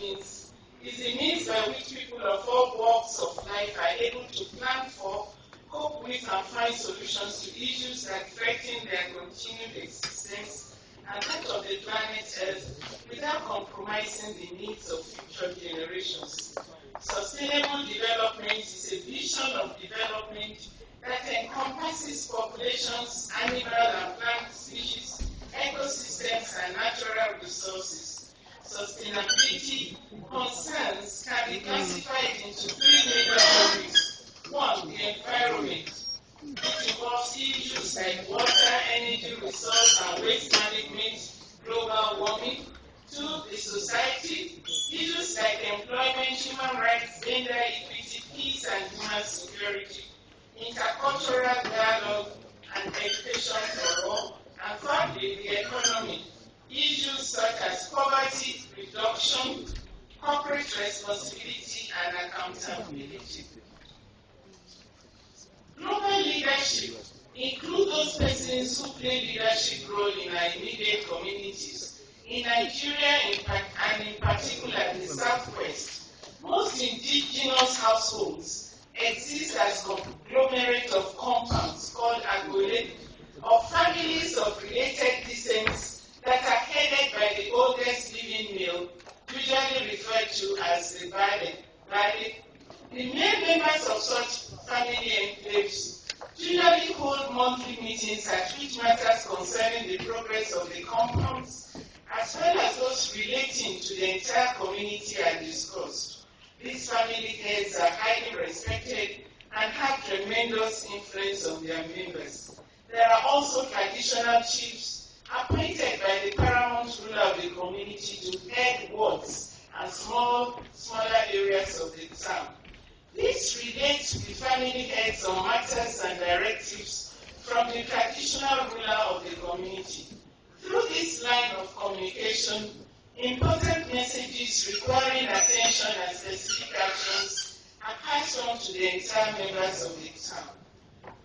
means is the means by which people of all walks of life are able to plan for, cope with, and find solutions to issues that threaten their continued existence and that of the planet Earth without compromising the needs of future generations. Sustainable development is a vision of development that encompasses populations, animal and plant species, ecosystems, and natural resources. Sustainability concerns can be classified into three major topics. One, the environment. It involves issues like water, energy, resource, and waste management, global warming. Two, the society. Issues like employment, human rights, gender equity, peace, and human security. Intercultural dialogue and education for all. And thirdly, the economy. Issues such as poverty reduction, corporate responsibility, and accountability. Global leadership include those persons who play leadership role in our immediate communities. In Nigeria, and in particular the Southwest, most indigenous households exist as conglomerate of compounds called agboolé, of families of related descents that are headed by the oldest living male, usually referred to as the Bale. The main members of such family enclaves usually hold monthly meetings at which matters concerning the progress of the compounds, as well as those relating to the entire community, are discussed. These family heads are highly respected and have tremendous influence on their members. There are also traditional chiefs appointed by the paramount ruler of the community to head wards and smaller areas of the town. This relates with family heads on matters and directives from the traditional ruler of the community. Through this line of communication, important messages requiring attention and specific actions are passed on to the entire members of the town.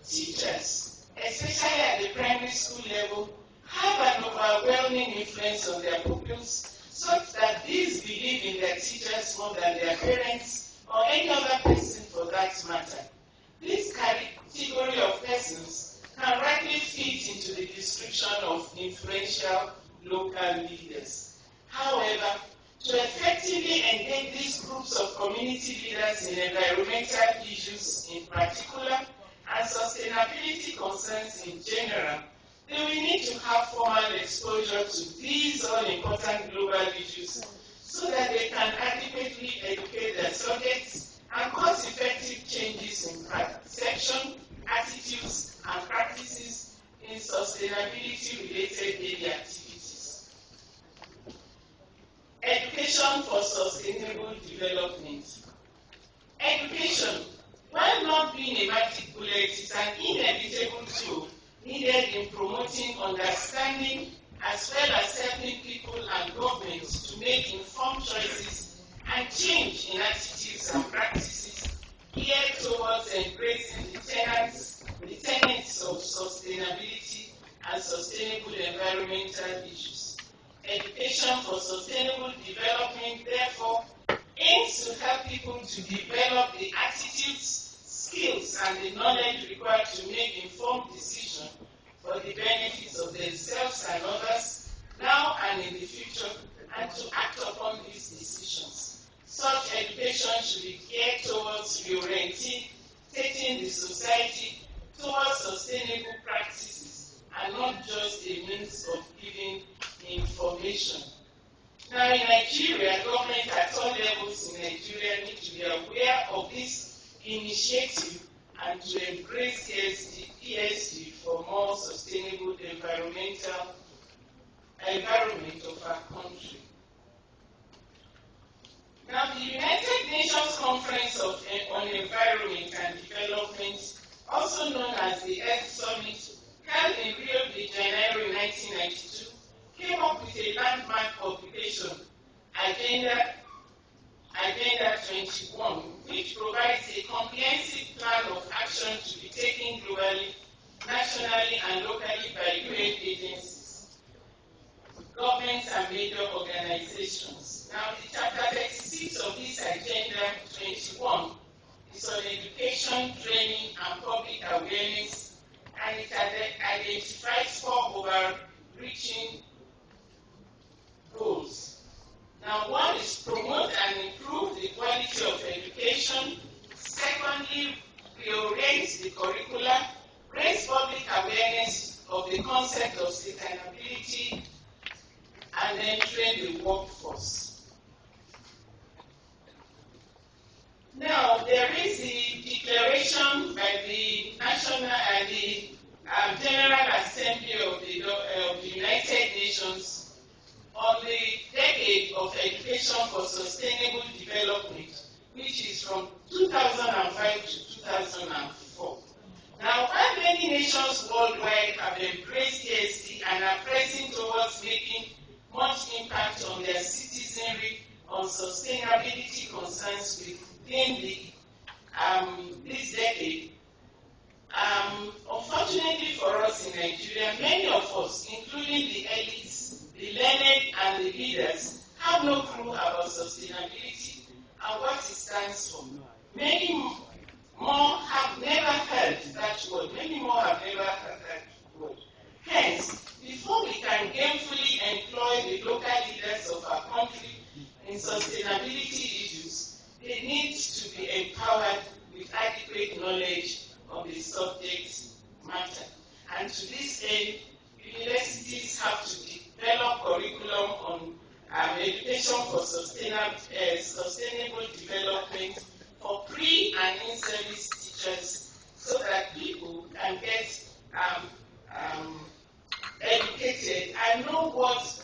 Teachers, especially at the primary school level, have an overwhelming influence on their pupils, such that these believe in their teachers more than their parents or any other person for that matter. This category of persons can rightly fit into the description of influential local leaders. However, to effectively engage these groups of community leaders in environmental issues in particular and sustainability concerns in general, they will need to have formal exposure to these all-important global issues so that they can adequately educate their subjects and cause effective changes in perception, attitudes, and practices in sustainability-related daily activities. Education for sustainable development. Education, while not being a magic bullet, is an inevitable tool needed in promoting understanding as well as helping people and governments to make informed choices and change in attitudes and practices geared towards embracing the tenets of sustainability and sustainable environmental issues. Education for sustainable development, therefore, aims to help people to develop the attitudes, skills, and the knowledge required to make informed decisions for the benefits of themselves and others, now and in the future, and to act upon these decisions. Such education should be geared towards reorienting the society towards sustainable practices and not just a means of giving information. Now in Nigeria, government at all levels in Nigeria need to be aware of this initiative and to embrace ESG for more sustainable environment of our country. Now, the United Nations Conference on Environment and Development, also known as the Earth Summit, held in Rio de Janeiro in 1992, came up with a landmark publication, Agenda 21, which provides a comprehensive plan of action to be taken globally, nationally, and locally by UN agencies, governments, and major organizations. Now, the chapter is promote and improve the quality of education. Secondly, reorient the curricula, raise public awareness of the concept of sustainability, and then train the workforce. Now, there is the declaration by the National and the General Assembly of the United Nations on the decade of education for sustainable development, which is from 2005 to 2004. Now, while many nations worldwide have embraced ESD and are pressing towards making much impact on their citizenry on sustainability concerns within this decade, unfortunately for us in Nigeria, many of us, including the elites, the learned, and the leaders, have no clue about sustainability and what it stands for. Many more have never heard that word. Many more have never heard that word. Hence, before we can gainfully employ the local leaders of our country in sustainability issues, they need to be empowered with adequate knowledge of the subject matter. And to this end, universities have to develop curriculum on education for sustainable development for pre- and in-service teachers, so that people can get educated and know what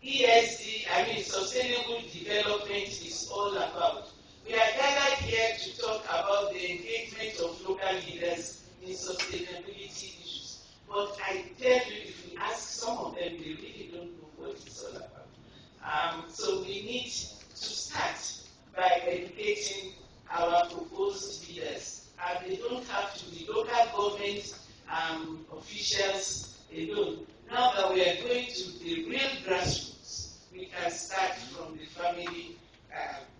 ESD, sustainable development, is all about. We are gathered here to talk about the engagement of local leaders in sustainability issues. But I tell you, if you ask some of them, they really don't know what it's all about. So we need to start by educating our proposed leaders. And they don't have to be local government officials alone. Now that we are going to the real grassroots, we can start from the family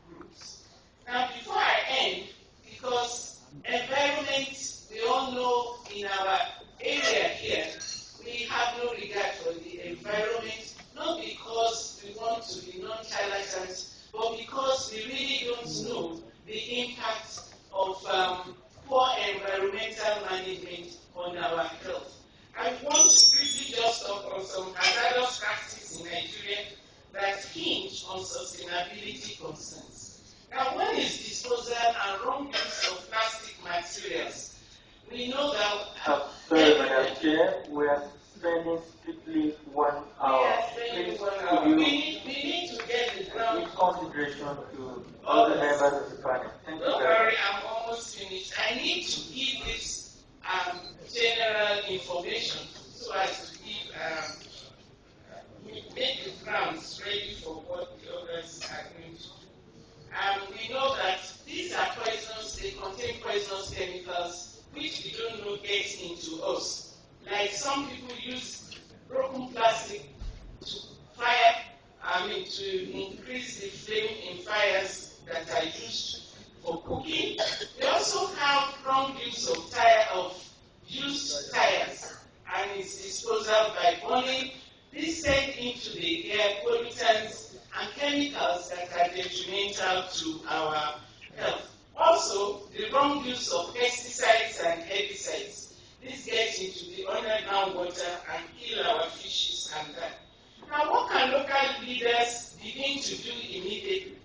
groups. Now, before I end, because environment, we all know in our area here, we have no regard for the environment, not because we want to be non-charlatans, but because we really don't know the impact of poor environmental management on our health. I want to briefly just talk on some hazardous practices in Nigeria that hinge on sustainability concerns. Now, one is disposal and wrong use of plastic materials. We know that... Sorry, Madam Chair, we are spending strictly 1 hour. Please, we need to get the ground. With consideration to all the members of the panel. Thank you. Don't worry, I'm almost finished. I need to give this general information so as to make the grounds ready for what the others are going to do. We know that these are poisons, they contain poisonous chemicals which we don't know gets into us. Like some people use broken plastic to to increase the flame in fires that are used for cooking. We also have wrong use of used tires and its disposal by burning. This sends into the air pollutants and chemicals that are detrimental to our health. Also, the wrong use of pesticides and herbicides. This gets into the underground water and kill our fishes and that. Now, what can local leaders begin to do immediately?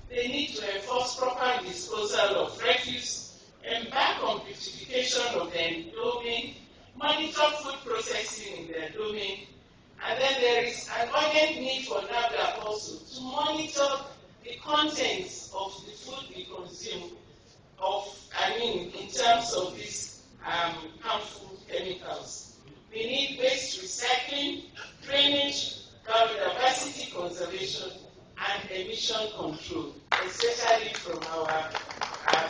They need to enforce proper disposal of refuse, embark on beautification of their domain, monitor food processing in their domain, and then there is an urgent need for NAFDAC also to monitor the contents of the food we consume in terms of these harmful chemicals. We need waste recycling, drainage, biodiversity conservation, and emission control, especially from our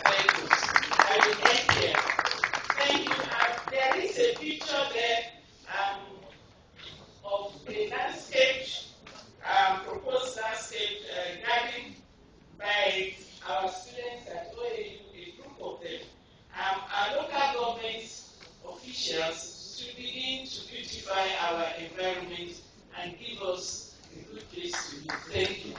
vehicles. I will end here. Thank you. There is a picture there of a landscape, proposed landscape garden by our students at OAU, a group of them. Our local government officials should begin to beautify our environment and give us a good place to live. Thank you.